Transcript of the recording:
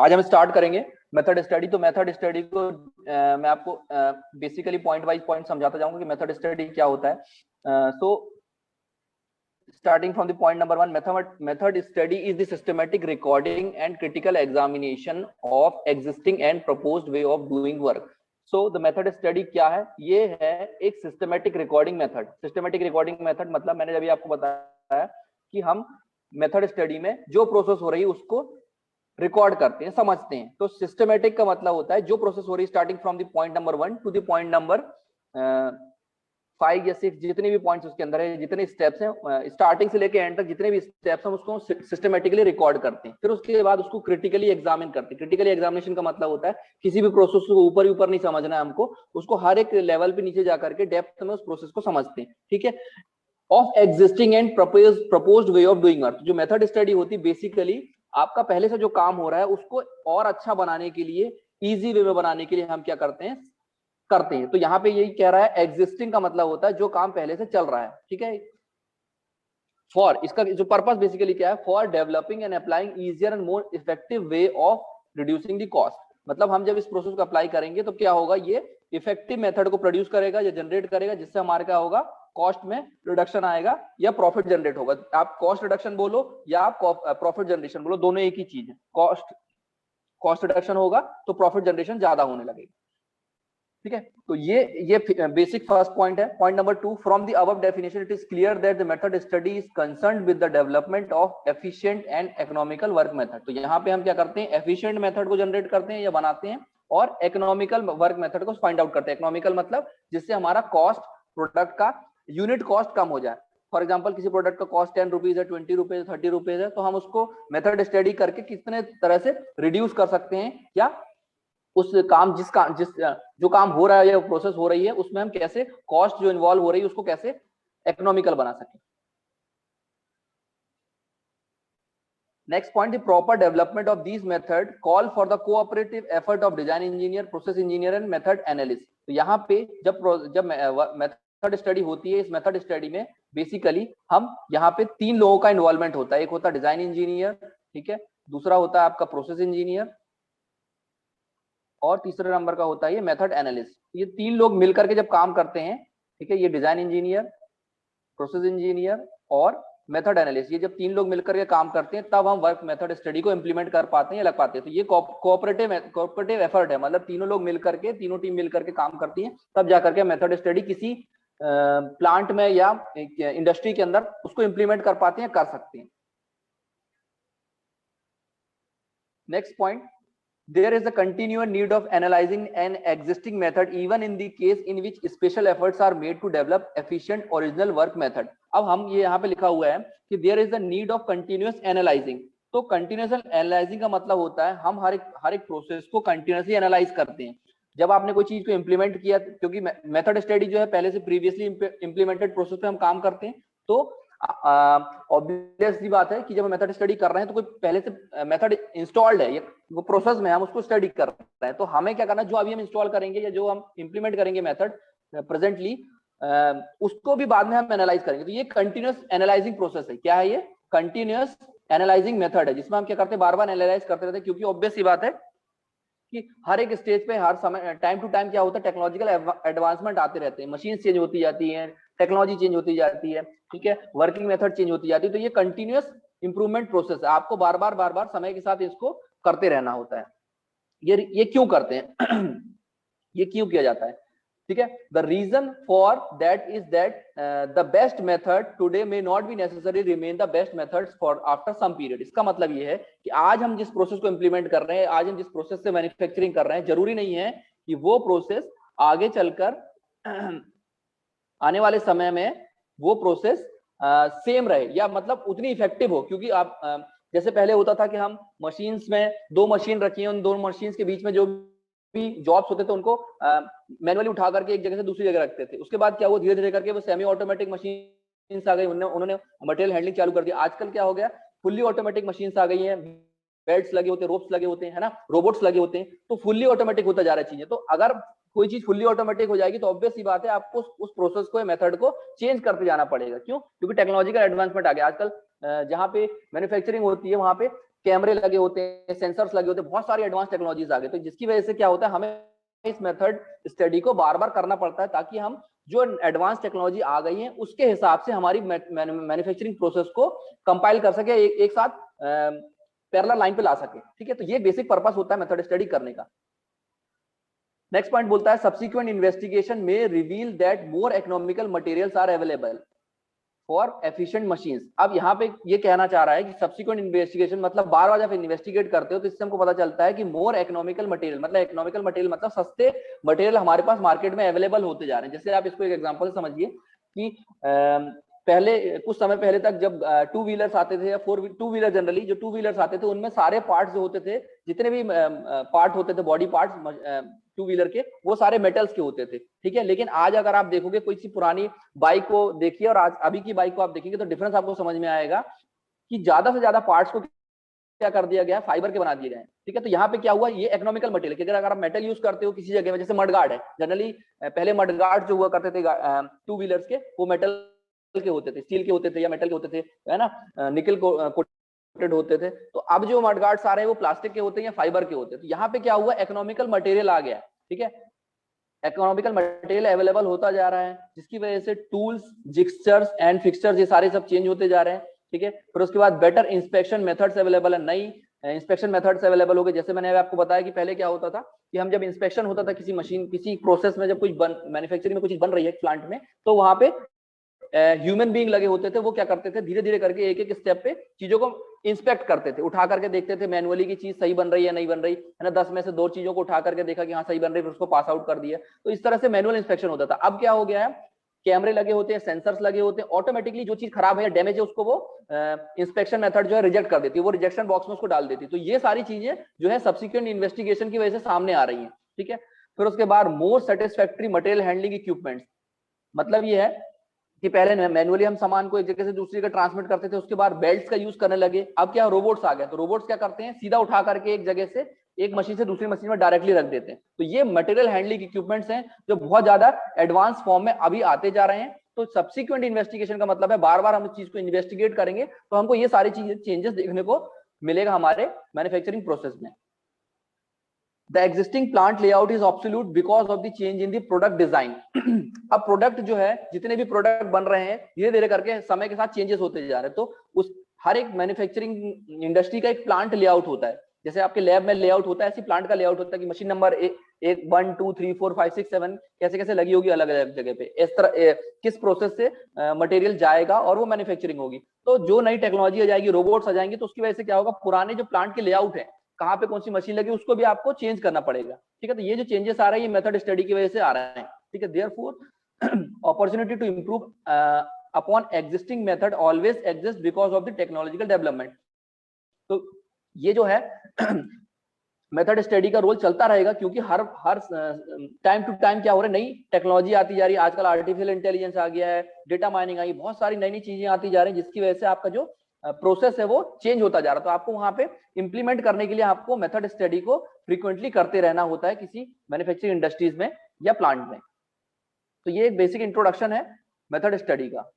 आज हम स्टार्ट करेंगे मेथड स्टडी। तो मेथड स्टडी को मैं आपको बेसिकली पॉइंट वाइज पॉइंट समझाता जाऊंगा कि मेथड स्टडी क्या होता है। सो starting from the point number 1, method study is the systematic recording and critical examination of existing and proposed way of doing work. So the method study क्या है? ये है एक systematic recording method. Systematic recording method मतलब मैंने अभी आपको बताया कि हम मेथड स्टडी में जो प्रोसेस हो रही है उसको रिकॉर्ड करते हैं, समझते हैं। तो सिस्टमेटिक का मतलब होता है जो प्रोसेस हो रही है starting from the point number 1 to the point number 5 या 6, जितने भी पॉइंट्स उसके अंदर है, जितने स्टेप्स हैं, स्टार्टिंग से लेके एंड तक जितने भी स्टेप्स हैं उसको सिस्टमेटिकली रिकॉर्ड करते हैं। फिर उसके बाद उसको क्रिटिकली एग्जामिन करते हैं। क्रिटिकली एग्जामिनेशन का मतलब होता है किसी भी प्रोसेस को ऊपर ही ऊपर नहीं समझना है हमको, उसको हर एक लेवल पे नीचे जाकर के डेप्थ में उस प्रोसेस को समझते हैं। ठीक है, of existing and proposed way of doing work. जो मेथड स्टडी होती है बेसिकली आपका पहले से जो काम हो रहा है उसको और अच्छा बनाने के लिए, इजी वे में बनाने के लिए हम क्या करते हैं। तो यहाँ पे यही कह रहा है, एग्जिस्टिंग का मतलब होता है जो काम पहले से चल रहा है। ठीक है, फॉर, इसका जो पर्पस बेसिकली क्या है, for developing and applying easier and more effective way of reducing the cost. मतलब हम जब इस प्रोसेस को अप्लाई करेंगे तो क्या होगा, ये इफेक्टिव मेथड को प्रोड्यूस करेगा या जनरेट करेगा, जिससे हमारे क्या होगा, कॉस्ट में रिडक्शन आएगा या प्रॉफिट जनरेट होगा। आप कॉस्ट रिडक्शन बोलो या आप प्रॉफिट जनरेशन बोलो, दोनों एक ही चीज है। कॉस्ट रिडक्शन होगा तो प्रॉफिट जनरेशन ज्यादा होने लगेगी। ठीक है, तो ये बेसिक फर्स्ट पॉइंट है। Point number 2, from the above definition it is clear that the method study is concerned with the development of efficient and economical work method. तो यहाँ पे हम क्या करते हैं, एफिशिएंट मेथड को जनरेट करते हैं या बनाते हैं, और इकोनॉमिकल वर्क मेथड को फाइंड आउट करते हैं। इकोनॉमिकल मतलब जिससे हमारा कॉस्ट, प्रोडक्ट का यूनिट कॉस्ट कम हो जाए। फॉर एग्जाम्पल किसी प्रोडक्ट का कॉस्ट 10 रुपीज है, 20 रुपीज, 30 रुपीज है, तो हम उसको मेथड स्टडी करके कितने तरह से रिड्यूस कर सकते हैं, या उस काम जो काम हो रहा है या प्रोसेस हो रही है उसमें हम कैसे कॉस्ट जो इन्वॉल्व हो रही है उसको कैसे इकोनॉमिकल बना सकें। Next point, the proper development of this method call for the cooperative effort of design engineer, process engineer and method analyst. तो यहाँ पे जब मेथड स्टडी होती है, इस मेथड स्टडी में बेसिकली हम यहाँ पे 3 लोगों का इन्वॉल्वमेंट होता है। एक होता है डिजाइन इंजीनियर, ठीक है, दूसरा होता है आपका प्रोसेस इंजीनियर, और तीसरे नंबर का होता है ये मेथड एनालिस्ट। ये 3 लोग मिलकर के जब काम करते हैं, ठीक है, ये डिजाइन इंजीनियर, प्रोसेस इंजीनियर और मेथड एनालिस्ट, ये जब 3 लोग मिलकर के काम करते हैं तब हम वर्क मेथड स्टडी को इंप्लीमेंट कर पाते हैं या लग पाते हैं। तो ये कोऑपरेटिव एफर्ट है, मतलब तीनों लोग मिलकर के, तीनों टीम मिलकर के काम करती है, तब जाकर के मेथड स्टडी किसी प्लांट में या इंडस्ट्री के अंदर उसको इंप्लीमेंट कर पाते हैं, कर सकते हैं। Next point, there is a continuous need of analyzing an existing method even in the case in which special efforts are made to develop efficient original work method। अब हम ये यहाँ पे लिखा हुआ है कि there is a need of continuous analyzing। तो continuous analyzing का मतलब होता है हम हर एक प्रोसेस को कंटिन्यूसली एनालाइज करते हैं। जब आपने कोई चीज को इंप्लीमेंट किया, क्योंकि मेथड स्टडी जो है पहले से प्रीवियसली इंप्लीमेंटेड प्रोसेस पे हम काम करते हैं, तो ऑब्वियसली बात है कि जब हम मेथड स्टडी कर रहे हैं तो कोई पहले से मेथड इंस्टॉल्ड है, वो प्रोसेस में हम उसको स्टडी कर रहे हैं, तो हमें क्या करना है, जो अभी हम इंस्टॉल करेंगे या जो हम इंप्लीमेंट करेंगे मेथड प्रेजेंटली, उसको भी बाद में हम एनालाइज करेंगे। तो ये कंटिन्यूअस एनालाइजिंग प्रोसेस है। क्या है ये? कंटिन्यूअस एनालाइजिंग मेथड है, जिसमें हम क्या करते हैं, बार बार एनालाइज करते रहते हैं। क्योंकि ऑब्वियस सी बात है कि हर एक स्टेज पे, हर समय, टाइम टू टाइम क्या होता है, टेक्नोलॉजिकल एडवांसमेंट आते रहते हैं, मशीन चेंज होती जाती है, टेक्नोलॉजी चेंज होती जाती है, ठीक है, वर्किंग मेथड चेंज होती जाती है। तो ये कंटिन्यूअस इंप्रूवमेंट प्रोसेस है, आपको बार बार समय के साथ इसको करते रहना होता है। ये क्यों करते हैं ये क्यों किया जाता है, ठीक है। The reason for that is that the best method today may not be necessary remain the best methods for after some period. इसका मतलब ये है कि आज हम जिस प्रोसेस को इंप्लीमेंट कर रहे हैं, आज हम जिस प्रोसेस से मैन्युफैक्चरिंग कर रहे हैं, जरूरी नहीं है कि वो प्रोसेस आगे चलकर आने वाले समय में वो प्रोसेस सेम रहे या मतलब उतनी इफेक्टिव हो। क्योंकि आप जैसे पहले होता था कि हम मशीन्स में 2 मशीन रखी है, उन 2 मशीन्स के बीच में जो भी जॉब्स होते थे उनको मैनुअली उठा करके एक जगह से दूसरी जगह रखते थे। उसके बाद क्या हुआ, धीरे धीरे करके वो सेमी ऑटोमेटिक मशीन्स आ गई, उन्होंने मटेरियल हैंडलिंग चालू कर दिया। आजकल क्या हो गया, फुल्ली ऑटोमेटिक मशीन्स आ गई हैं, बेल्ट्स लगे होते हैं, रोप्स लगे होते हैं, है ना, रोबोट्स लगे होते हैं, तो फुल्ली ऑटोमेटिक होता जा रहा है चीजें। तो अगर कोई चीज फुल्ली ऑटोमेटिक हो जाएगी तो ऑब्वियस सी बात है आपको उस प्रोसेस को, मेथड को चेंज करते जाना पड़ेगा। क्यों? क्योंकि टेक्नोलॉजिकल एडवांसमेंट आ गया। आजकल जहाँ पे मैन्युफैक्चरिंग होती है वहां पे कैमरे लगे होते हैं, सेंसर्स लगे होते हैं, बहुत सारी एडवांस टेक्नोलॉजीज आ गई, तो जिसकी वजह से क्या होता है, हमें इस मेथड स्टडी को बार बार करना पड़ता है ताकि हम जो एडवांस टेक्नोलॉजी आ गई है उसके हिसाब से हमारी मैन्युफैक्चरिंग प्रोसेस को कंपाइल कर सके, एक साथ पैरेलल लाइन पे ला सके। ठीक है, तो ये बेसिक पर्पस होता है मेथड स्टडी करने का। नेक्स्ट पॉइंट बोलता है सब्सिक्वेंट इन्वेस्टिगेशन में reveal that more economical materials are available for efficient machines. अब यहाँ पे ये कहना चाह रहा है कि सब्सिक्वेंट इन्वेस्टिगेशन मतलब बार बार जब इन्वेस्टिगेट करते हो तो इससे हमको पता चलता है कि मोर इकोनॉमिकल मटेरियल, मतलब इकोनॉमिकल मटेरियल मतलब सस्ते मटेरियल हमारे पास मार्केट में अवेलेबल होते जा रहे हैं। जैसे आप इसको एक एग्जांपल समझिए कि पहले कुछ समय पहले तक जब टू व्हीलर्स आते थे या टू व्हीलर, जनरली जो टू व्हीलर्स आते थे उनमें सारे पार्ट्स जो होते थे, जितने भी पार्ट होते थे, बॉडी पार्ट्स टू व्हीलर के, वो सारे मेटल्स के होते थे। ठीक है, लेकिन आज अगर आप देखोगे कोई सी पुरानी बाइक को देखिए और आज अभी की बाइक को आप देखेंगे तो डिफरेंस आपको समझ में आएगा कि ज्यादा से ज्यादा पार्ट्स को क्या कर दिया गया, फाइबर के बना दिए गए। ठीक है, तो यहाँ पे क्या हुआ, ये इकोनॉमिकल मटेरियल कि अगर आप मेटल यूज करते हो किसी जगह में, जैसे मडगार्ड है, जनरली पहले मडगार्ड जो हुआ करते थे टू व्हीलर्स के, वो मेटल के होते थे, स्टील के होते थे या मेटल के होते थे, है ना, निकल कोटेड होते थे। तो अब जो मडगार्ड्स आ रहे हैं वो प्लास्टिक के होते हैं या फाइबर के होते हैं। तो यहाँ पे क्या हुआ, इकोनॉमिकल मटेरियल आ गया। ठीक है, इकोनॉमिकल मटेरियल अवेलेबल होता जा रहा है, जिसकी वजह से टूल्स, जिक्सचर्स एंड फिक्सचर्स ये सारे सब चेंज होते जा रहे हैं। ठीक है, फिर उसके बाद बेटर इंस्पेक्शन मेथड्स अवेलेबल है, नई इंस्पेक्शन मेथड्स अवेलेबल हो गए। जैसे मैंने आपको बताया कि पहले क्या होता था कि हम जब इंस्पेक्शन होता था किसी मशीन, किसी प्रोसेस में, जब कुछ मैन्युफैक्चरिंग में कुछ बन रही है प्लांट में, तो वहां पे ह्यूमन बीइंग लगे होते थे। वो क्या करते थे, धीरे धीरे करके एक एक स्टेप पे चीजों को इंस्पेक्ट करते थे, उठा करके देखते थे मैनुअली की चीज सही बन रही है नहीं बन रही है ना, 10 में से 2 चीजों को उठा करके देखा कि हाँ सही बन रही है, फिर उसको पास आउट कर दिया। तो इस तरह से मैनुअल इंस्पेक्शन होता था। अब क्या हो गया है, कैमरे लगे होते हैं, सेंसर्स लगे होते हैं, ऑटोमेटिकली जो चीज खराब है या डैमेज है उसको वो इंस्पेक्शन मेथड जो है रिजेक्ट कर देती है, वो रिजेक्शन बॉक्स में उसको डाल देती है। तो ये सारी चीजें जो है सब्सिक्वेंट इन्वेस्टिगेशन की वजह से सामने आ रही है। ठीक है, फिर उसके बाद मोर सेटिस्फैक्टरी मटेरियल हैंडलिंग इक्विपमेंट्स, मतलब ये है कि पहले मैनुअली हम सामान को एक जगह से दूसरी जगह ट्रांसमिट करते थे, उसके बाद बेल्ट्स का यूज करने लगे। अब क्या रोबोट्स आ गए, तो रोबोट्स क्या करते हैं, सीधा उठा करके एक जगह से एक मशीन से दूसरी मशीन में डायरेक्टली रख देते हैं। तो ये मटेरियल हैंडलिंग इक्विपमेंट्स हैं जो बहुत ज्यादा एडवांस फॉर्म में अभी आते जा रहे हैं। तो सब्सिक्वेंट इन्वेस्टिगेशन का मतलब है बार बार हम इस चीज को इन्वेस्टिगेट करेंगे तो हमको ये सारी चीजें चेंजेस देखने को मिलेगा हमारे मैन्युफैक्चरिंग प्रोसेस में। The existing plant layout is obsolete because of the change in the product design. अब प्रोडक्ट जो है, जितने भी प्रोडक्ट बन रहे हैं धीरे धीरे करके समय के साथ चेंजेस होते जा रहे हैं। तो उस हर एक मैन्युफैक्चरिंग इंडस्ट्री का एक प्लांट लेआउट होता है। जैसे आपके लैब में लेआउट होता है, ऐसी प्लांट का लेआउट होता है कि मशीन नंबर 1 2 3 4 5 6 7 कैसे कैसे लगी होगी अलग अलग जगह पे, इस तरह किस प्रोसेस से मटेरियल जाएगा और वो मैन्युफैक्चरिंग होगी। तो जो नई टेक्नोलॉजी आ जाएगी, रोबोट्स आ जाएंगे, तो उसकी वजह से क्या होगा, पुराने जो प्लांट के लेआउट है, कहाँ पे कौन सी मशीन लगी, उसको भी आपको चेंज करना पड़ेगा। ठीक है, तो ये जो चेंजेस आ रहे हैं ये मेथड स्टडी की वजह से आ रहे हैं। ठीक है, therefore opportunity to improve upon existing method always exist because of the technological development. तो ये जो है मेथड स्टडी का रोल चलता रहेगा, क्योंकि हर टाइम टू टाइम क्या हो रहा है, नई टेक्नोलॉजी आती जा रही है। आजकल आर्टिफिशियल इंटेलिजेंस आ गया है, डेटा माइनिंग आई, बहुत सारी नई नई चीजें आती जा रही है, जिसकी वजह से आपका जो प्रोसेस है वो चेंज होता जा रहा है। तो आपको वहां पे इंप्लीमेंट करने के लिए आपको मेथड स्टडी को फ्रीक्वेंटली करते रहना होता है किसी मैन्युफैक्चरिंग इंडस्ट्रीज में या प्लांट में। तो ये एक बेसिक इंट्रोडक्शन है मेथड स्टडी का।